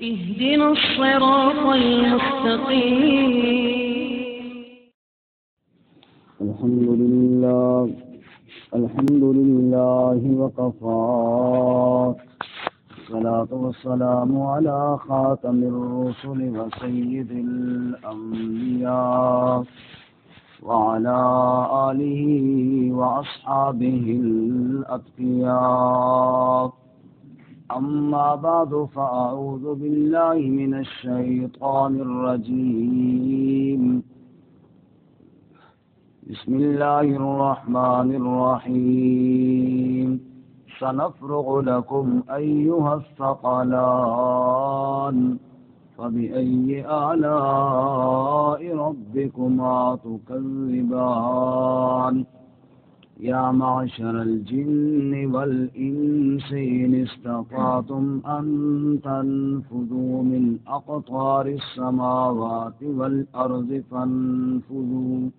اهدنا الصراط المستقيم. الحمد لله وكفى، والصلاة والسلام على خاتم الرسل وسيد الأنبياء وعلى آله وأصحابه الأتقياء. أما بعد، فأعوذ بالله من الشيطان الرجيم. بسم الله الرحمن الرحيم. سنفرغ لكم أيها الثقلان، فبأي آلاء ربكما تكذبان؟ يا معشر الجن والإنس إن استطعتم أن تنفذوا من أقطار السماوات والأرض فانفذوا،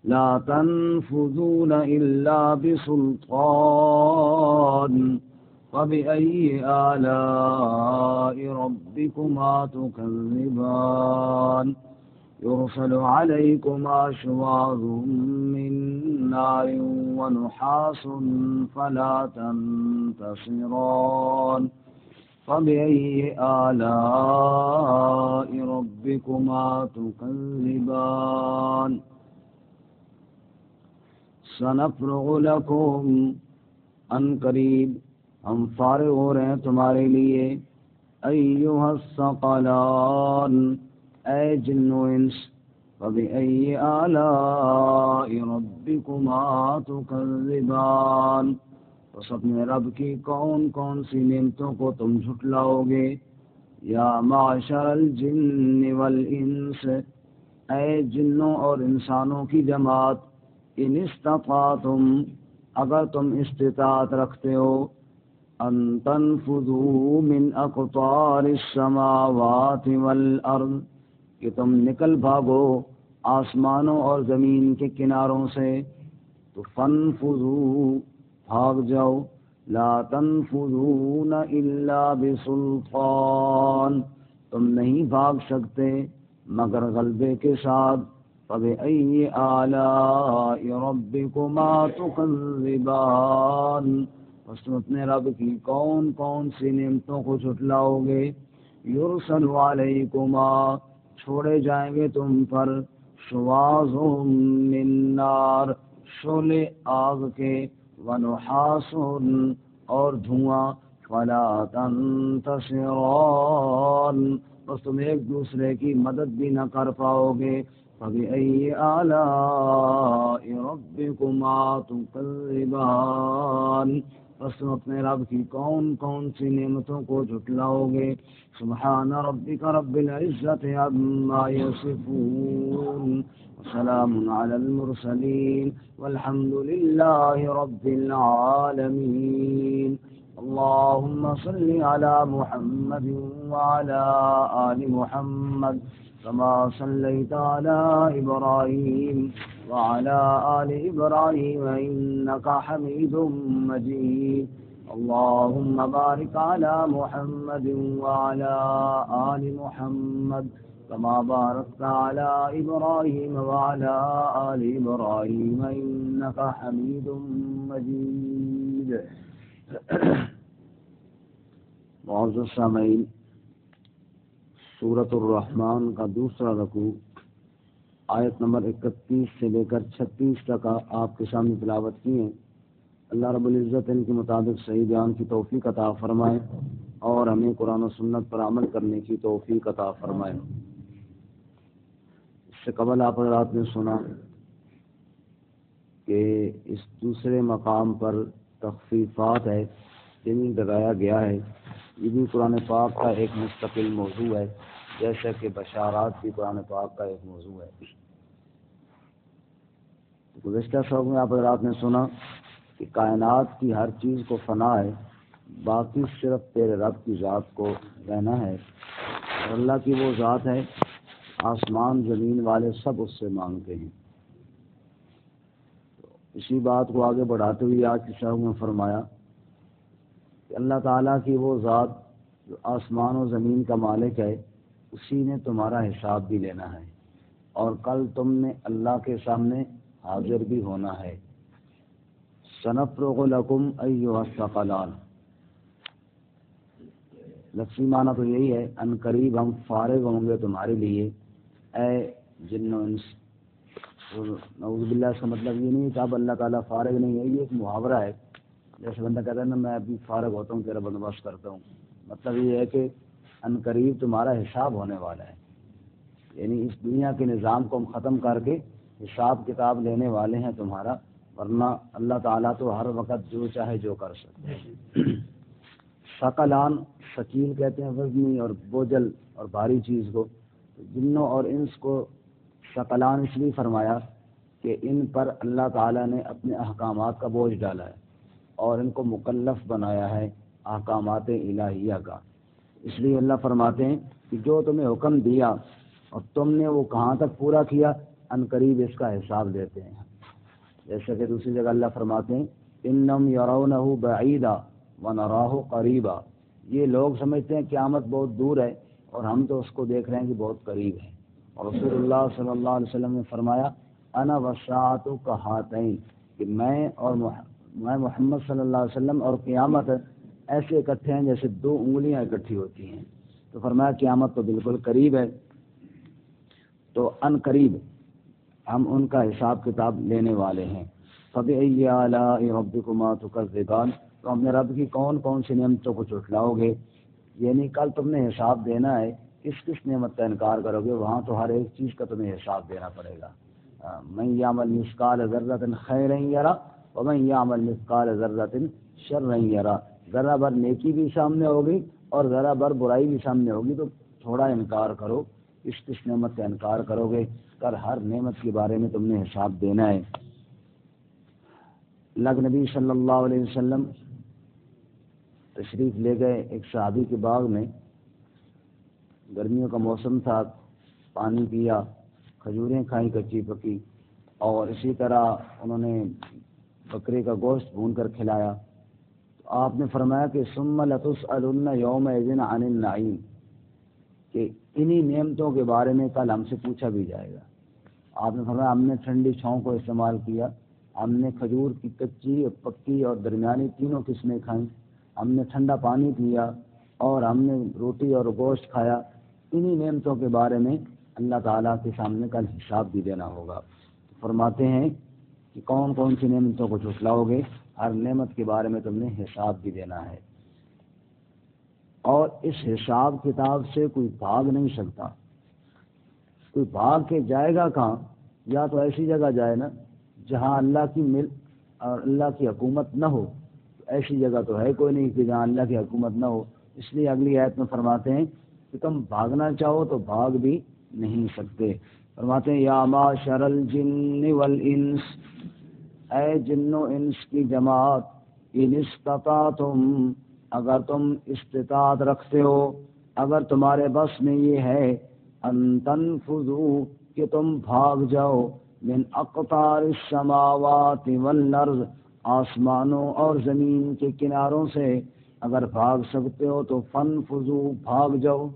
لا تنفذون إلا بسلطان. فبأي آلاء ربكما تكذبان؟ يرسل عليكما شواظ من نار ونحاس فلا تنتصران. فبأي آلاء ربكما تكذبان؟ سنفرغ لكم، ان قریب ہم فارغ ہو رہے ہیں تمہارے لیے، ایھا الثقلان، اے جن و انس، فبأي آلاء ربكما تكذبان، اس اپنے رب کی کون کون سی نعمتوں کو تم جھٹلاؤ گے؟ یا معشر الجن والانس، اے جنوں اور انسانوں کی جماعت، ان استطعتم، اگر تم استطاعت رکھتے ہو، ان تنفذوا من اقطار السماوات والارض، کہ تم نکل بھاگو آسمانوں اور زمین کے کناروں سے، تو فانفذوا، بھاگ جاؤ، لا تنفذون الا بسلطان، تم نہیں بھاگ سکتے مگر غلبے کے ساتھ۔ فبأي آلاء ربكما تكذبان، بس تم اپنے رب کی کون کون سی نعمتوں کو جھٹلاؤ گے؟ یرسل علیکما، چھوڑے جائیں گے تم پر، شواظ من نار، شعلے آگ کے، ونحاس اور دھواں، فلا تنتصران، بس تم ایک دوسرے کی مدد بھی نہ کر پاؤ گے۔ فبأي آلاء ربكما تكذبان، بس تم اپنے رب کی کون کون سی نعمتوں کو جھٹلاؤ گے؟ سبحان ربك رب العزة عما يصفون، وسلام على المرسلين، والحمد لله رب العالمين۔ اللهم صل على محمد وعلى آل محمد، كما صليت على إبراهيم وعلى آل إبراهيم إنك حميد مجيد۔ اللهم بارك على محمد وعلى آل محمد، كما باركت على إبراهيم وعلى آل إبراهيم إنك حميد مجيد۔ معزز سامعین، سورۃ الرحمن کا دوسرا رکوع آیت نمبر 31 سے لے کر 36 تک آپ کے سامنے تلاوت کی ہیں۔ اللہ رب العزت ان کے مطابق صحیح بیان کی توفیق عطا فرمائے اور ہمیں قرآن و سنت پر عمل کرنے کی توفیق عطا فرمائے۔ اس سے قبل آپ حضرات نے سنا کہ اس دوسرے مقام پر تخفیفات ہے، یعنی لگایا گیا ہے، یہ بھی قرآن پاک کا ایک مستقل موضوع ہے، جیسا کہ بشارات بھی قرآن پاک کا ایک موضوع ہے۔ گزشتہ سبق میں آپ حضرات نے سنا کہ کائنات کی ہر چیز کو فنا ہے، باقی صرف تیرے رب کی ذات کو رہنا ہے، اور اللہ کی وہ ذات ہے، آسمان زمین والے سب اس سے مانگتے ہیں۔ اسی بات کو آگے بڑھاتے ہوئے آج کی سبق میں فرمایا کہ اللہ تعالیٰ کی وہ ذات جو آسمان و زمین کا مالک ہے اسی نے تمہارا حساب بھی لینا ہے، اور کل تم نے اللہ کے سامنے حاضر بھی ہونا ہے۔ سنفرغ لکم ایھا الثقلان، لفظی معنی تو یہی ہے ان قریب ہم فارغ ہوں گے تمہارے لیے اے جن و انس۔ نعوذ باللہ اس کا مطلب یہ نہیں کہ اب اللہ تعالیٰ فارغ نہیں ہے، یہ ایک محاورہ ہے، جیسے بندہ کہتا ہے نا میں ابھی فارغ ہوتا ہوں تیرا بندوبست کرتا ہوں، مطلب یہ ہے کہ ان قریب تمہارا حساب ہونے والا ہے، یعنی اس دنیا کے نظام کو ہم ختم کر کے حساب کتاب لینے والے ہیں تمہارا، ورنہ اللہ تعالیٰ تو ہر وقت جو چاہے جو کر سکتے ہیں۔ ثقلان ثقیل کہتے ہیں وزنی اور بوجھل اور بھاری چیز کو، جنوں اور انس کو ثقلان اس لیے فرمایا کہ ان پر اللہ تعالیٰ نے اپنے احکامات کا بوجھ ڈالا ہے اور ان کو مکلف بنایا ہے احکامات الہیہ کا، اس لیے اللہ فرماتے ہیں کہ جو تمہیں حکم دیا اور تم نے وہ کہاں تک پورا کیا، ان قریب اس کا حساب دیتے ہیں۔ جیسے کہ دوسری جگہ اللہ فرماتے ہیں انہم یرونہ بعیدا ونراہ قریبا، یہ لوگ سمجھتے ہیں قیامت بہت دور ہے اور ہم تو اس کو دیکھ رہے ہیں کہ بہت قریب ہے۔ اور رسول اللہ صلی اللہ علیہ وسلم نے فرمایا انا والساعۃ کہاتین، کہ میں محمد صلی اللہ علیہ وسلم اور قیامت ایسے اکٹھے ہیں جیسے دو انگلیاں اکٹھی ہوتی ہیں، تو فرمایا قیامت تو بالکل قریب ہے، تو ان قریب ہم ان کا حساب کتاب لینے والے ہیں۔ فبأي آلاء ربكما تكذبان، تو اپنے رب کی کون کون سی نعمتوں کو جھٹلاؤ گے، یعنی کل تم نے حساب دینا ہے، کس کس نعمت کا انکار کرو گے، وہاں تو ہر ایک چیز کا تمہیں حساب دینا پڑے گا۔ من یعمل مثقال ذرۃ خیرا یرہ ومن یعمل مثقال ذرۃ شرا یرہ، ذرہ بھر نیکی بھی سامنے ہوگی اور ذرہ بھر برائی بھی سامنے ہوگی، تو تھوڑا انکار کرو، کس کس نعمت کا انکار کرو گے، کل ہر نعمت کے بارے میں تم نے حساب دینا ہے۔ اللہ کے نبی صلی اللہ علیہ وسلم تشریف لے گئے ایک صحابی کے باغ میں، گرمیوں کا موسم تھا، پانی پیا، کھجوریں کھائیں کچی پکی، اور اسی طرح انہوں نے بکرے کا گوشت بھون کر کھلایا، تو آپ نے فرمایا کہ ثم لتسألن یومئذ عن النعیم، کہ انہی نعمتوں کے بارے میں کل ہم سے پوچھا بھی جائے گا۔ آپ نے فرمایا ہم نے ٹھنڈی چھاؤں کو استعمال کیا، ہم نے کھجور کی کچی اور پکی اور درمیانی تینوں قسمیں کھائیں، ہم نے ٹھنڈا پانی پیا اور ہم نے روٹی اور گوشت کھایا، انہی نعمتوں کے بارے میں اللہ تعالیٰ کے سامنے کل حساب بھی دینا ہوگا۔ فرماتے ہیں کہ کون کون سی نعمتوں کو جھٹلاؤ گے، ہر نعمت کے بارے میں تم نے حساب بھی دینا ہے، اور اس حساب کتاب سے کوئی بھاگ نہیں سکتا۔ کوئی بھاگ کے جائے گا کہاں؟ یا تو ایسی جگہ جائے نا جہاں اللہ کی ملک اور اللہ کی حکومت نہ ہو، ایسی جگہ تو ہے کوئی نہیں کہ جہاں اللہ کی حکومت نہ ہو، اس لیے اگلی آیت میں فرماتے ہیں کہ تم بھاگنا چاہو تو بھاگ بھی نہیں سکتے۔ فرماتے ہیں یا معشر الجن والانس، اے جن و انس کی جماعت، ان استطعتم، اگر تم استطاعت رکھتے ہو، اگر تمہارے بس میں یہ ہے، ان تنفذوا، کہ تم بھاگ جاؤ، من اقطار السماوات والارض، آسمانوں اور زمین کے کناروں سے اگر بھاگ سکتے ہو تو فنفذوا، بھاگ جاؤ۔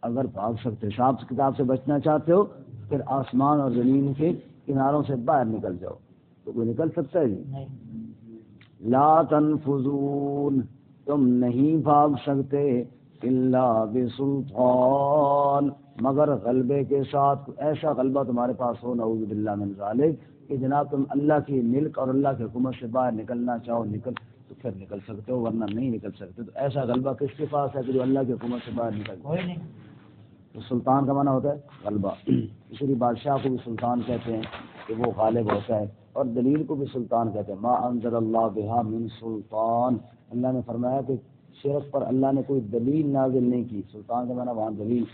اگر بھاگ سکتے، حساب کتاب سے بچنا چاہتے ہو، پھر آسمان اور زمین کے کناروں سے باہر نکل جاؤ۔ تو کوئی نکل سکتا ہے جی؟ لا تنفذون، تم نہیں بھاگ سکتے، الا بسلطان، مگر غلبے کے ساتھ، ایسا غلبہ تمہارے پاس ہو، نعوذ باللہ من ذالک، کہ جناب تم اللہ کی ملک اور اللہ کی حکومت سے باہر نکلنا چاہو، تو پھر نکل سکتے ہو، ورنہ نہیں نکل سکتے۔ تو ایسا غلبہ کس کے پاس ہے کہ جو اللہ کی حکومت سے باہر نکل جائے؟ تو سلطان کا معنی ہوتا ہے غلبہ، اسی لیے بادشاہ کو بھی سلطان کہتے ہیں کہ وہ غالب ہوتا ہے، اور دلیل کو بھی سلطان کہتے ہیں، ما انزل اللہ بہا من سلطان، اللہ نے فرمایا کہ شرک پر اللہ نے کوئی دلیل نازل نہیں کی، سلطان کا معنی وہاں دلیل،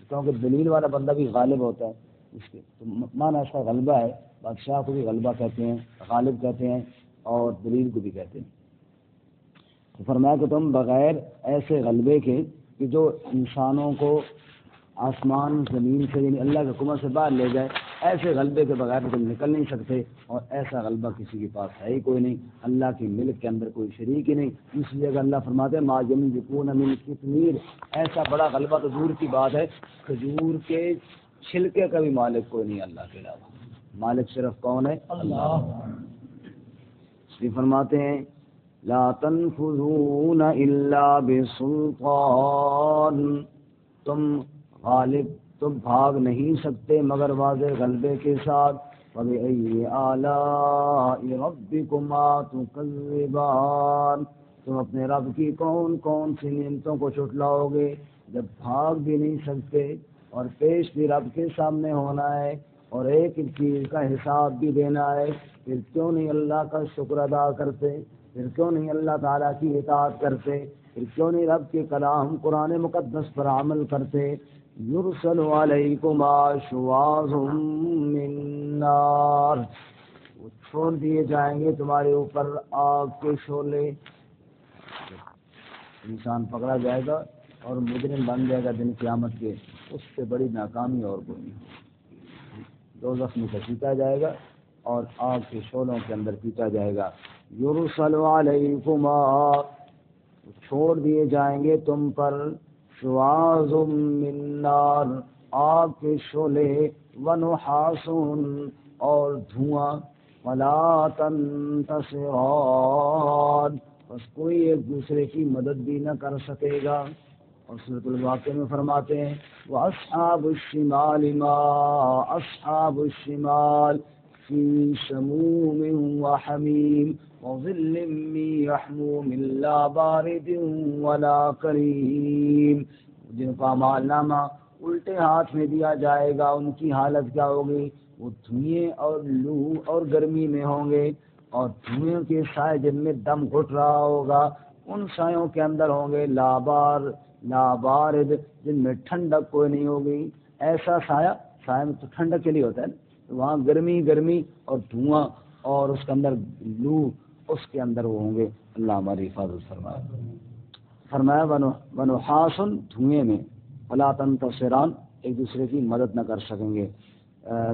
کیونکہ دلیل والا بندہ بھی غالب ہوتا ہے، اس کے تو معنی اس کا غلبہ ہے، بادشاہ کو بھی غلبہ کہتے ہیں، غالب کہتے ہیں، اور دلیل کو بھی کہتے ہیں۔ تو فرمایا کہ تم بغیر ایسے غلبے کے کہ جو انسانوں کو آسمان زمین سے، یعنی اللہ کی حکومت سے باہر لے جائے، ایسے غلبے کے بغیر تم نکل نہیں سکتے، اور ایسا غلبہ کسی کے پاس ہے ہی کوئی نہیں، اللہ کی ملک کے اندر کوئی شریک ہی نہیں۔ اس لیے اللہ فرماتے ہیں ما یملکون من قطمیر، ایسا بڑا غلبہ تو دور کی بات ہے، کھجور کے چھلکے کا بھی مالک کوئی نہیں اللہ کے علاوہ، مالک صرف کون ہے؟ اللہ۔ اس لیے فرماتے ہیں لا تنفذون الا بسلطان، تم بھاگ نہیں سکتے مگر واضح غلبے کے ساتھ۔ فبأي آلاء ربكما تكذبان، تم اپنے رب کی کون کون سی نعمتوں کو چھٹلاؤ گے جب بھاگ بھی نہیں سکتے اور پیش بھی رب کے سامنے ہونا ہے اور ایک ایک چیز کا حساب بھی دینا ہے، پھر کیوں نہیں اللہ کا شکر ادا کرتے، پھر کیوں نہیں اللہ تعالیٰ کی اطاعت کرتے، پھر کیوں نہیں رب کے کلام قرآن مقدس پر عمل کرتے؟ یرسل علیکما شواظ من نار، وہ چھوڑ دیے جائیں گے تمہارے اوپر آگ کے شعلے۔ انسان پکڑا جائے گا اور مجرم بن جائے گا دن قیامت کے، اس سے بڑی ناکامی اور کوئی نہیں۔ دوزخ میں پیٹا جائے گا اور آگ کے شعلوں کے اندر پیٹا جائے گا۔ یرسل علیکما، چھوڑ دیے جائیں گے تم پر شواظ من نار، آگ کے شعلے، ونحاس اور دھواں، ولا تنتصران، بس کوئی ایک دوسرے کی مدد بھی نہ کر سکے گا۔ اور سورۃ الواقعہ میں فرماتے ہیں وَأَصْحَابُ الشِّمَالِ مَا أَصْحَابُ الشِّمَالِ فِي سَمُومٍ وَحَمِيمٍ وَظِلٍّ مِّن يَحْمُومٍ لَّا بَارِدٍ وَلَا كَرِيمٍ، جن کا اعمال نامہ الٹے ہاتھ میں دیا جائے گا ان کی حالت کیا ہوگی؟ وہ دھوئیں اور لو اور گرمی میں ہوں گے، اور دھوئیں کے سائے جن میں دم گھٹ رہا ہوگا ان سایوں کے اندر ہوں گے، لا بارد، جن میں ٹھنڈک کوئی نہیں ہوگی۔ ایسا سایہ میں تو ٹھنڈک کے لیے ہوتا ہے نا، وہاں گرمی اور دھواں اور اس کے اندر لو، اس کے اندر وہ ہوں گے۔ اللہ ہماری حفاظت فرمایا ونحاس، دھوئیں میں، ولا تنتصران، ایک دوسرے کی مدد نہ کر سکیں گے۔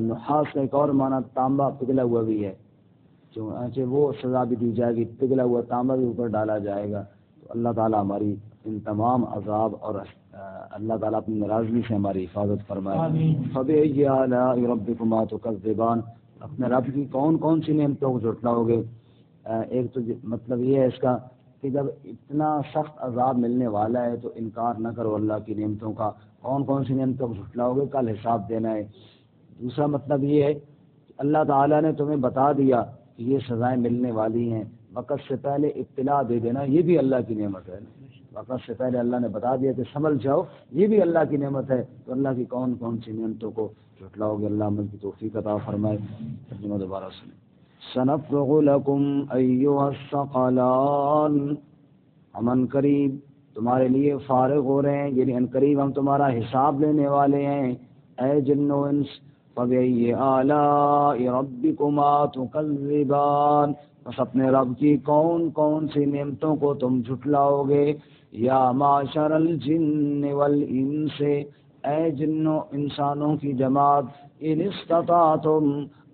نحاس کا ایک اور معنی تانبا، پگھلا ہوا بھی ہے، چونکہ وہ سزا بھی دی جائے گی، پگھلا ہوا تانبا بھی اوپر ڈالا جائے گا۔ تو اللہ تعالیٰ ہماری ان تمام عذاب اور اللہ تعالیٰ اپنی ناراضگی سے ہماری حفاظت فرمائے۔ فبأي آلاء ربكما تكذبان، اپنے رب کی کون کون سی نعمتوں کو جھٹلاؤ گے؟ ایک تو مطلب یہ ہے اس کا کہ جب اتنا سخت عذاب ملنے والا ہے تو انکار نہ کرو اللہ کی نعمتوں کا، کون کون سی نعمتوں کو جھٹلاؤ گے؟ کل حساب دینا ہے۔ دوسرا مطلب یہ ہے کہ اللہ تعالیٰ نے تمہیں بتا دیا کہ یہ سزائیں ملنے والی ہیں، وقت سے پہلے اطلاع دے دینا یہ بھی اللہ کی نعمت ہے۔ وقت سے پہلے اللہ نے بتا دیا کہ سنبھل جاؤ، یہ بھی اللہ کی نعمت ہے۔ تو اللہ کی کون کون سی نعمتوں کو جھٹلاؤ گے؟ اللہ عمل کی توفیق عطا فرمائے۔ ترجمہ دوبارہ سنیں۔ سنفرغ لکم ایھا الثقلان، ہم ان قریب تمہارے لیے فارغ ہو رہے ہیں، یعنی ان قریب ہم تمہارا حساب لینے والے ہیں۔ اے جن و انس، فبأي آلاء ربكما تكذبان، بس اپنے رب کی کون کون سی نعمتوں کو تم جھٹلاؤ گے؟ یا معشر الجن والانس، اے جنوں انسانوں کی جماعت، ان استطعتم،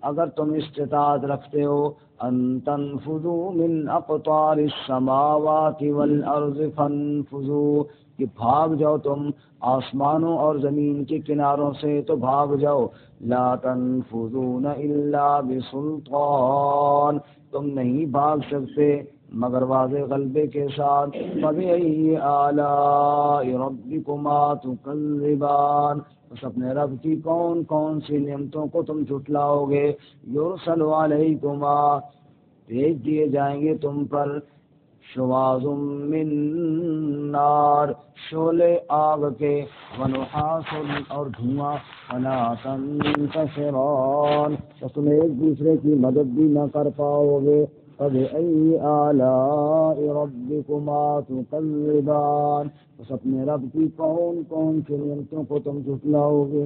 اگر تم استطاعت رکھتے ہو، ان تنفذوا من اقطار السماوات والارض فانفذوا، کہ بھاگ جاؤ تم آسمانوں اور زمین کے کناروں سے تو بھاگ جاؤ۔ لا تنفذون الا بسلطان، تم نہیں بھاگ سکتے مگر واضح غلبے کے ساتھ۔ فبأي آلاء ربكما تكذبان، بس اپنے رب کی کون کون سی نعمتوں کو تم جھٹلاؤ گے؟ یرسل علیکما، بھیج دیے جائیں گے تم پر، شواظ من نار، شعلے آگ کے، ونحاس اور دھواں، ولا تنتصران، تو تم ایک دوسرے کی مدد بھی نہ کر پاؤ گے۔ فبأي آلاء ربكما تكذبان، بس اپنے رب کی کون کون سی نعمتوں کو تم جھٹلاؤ گے؟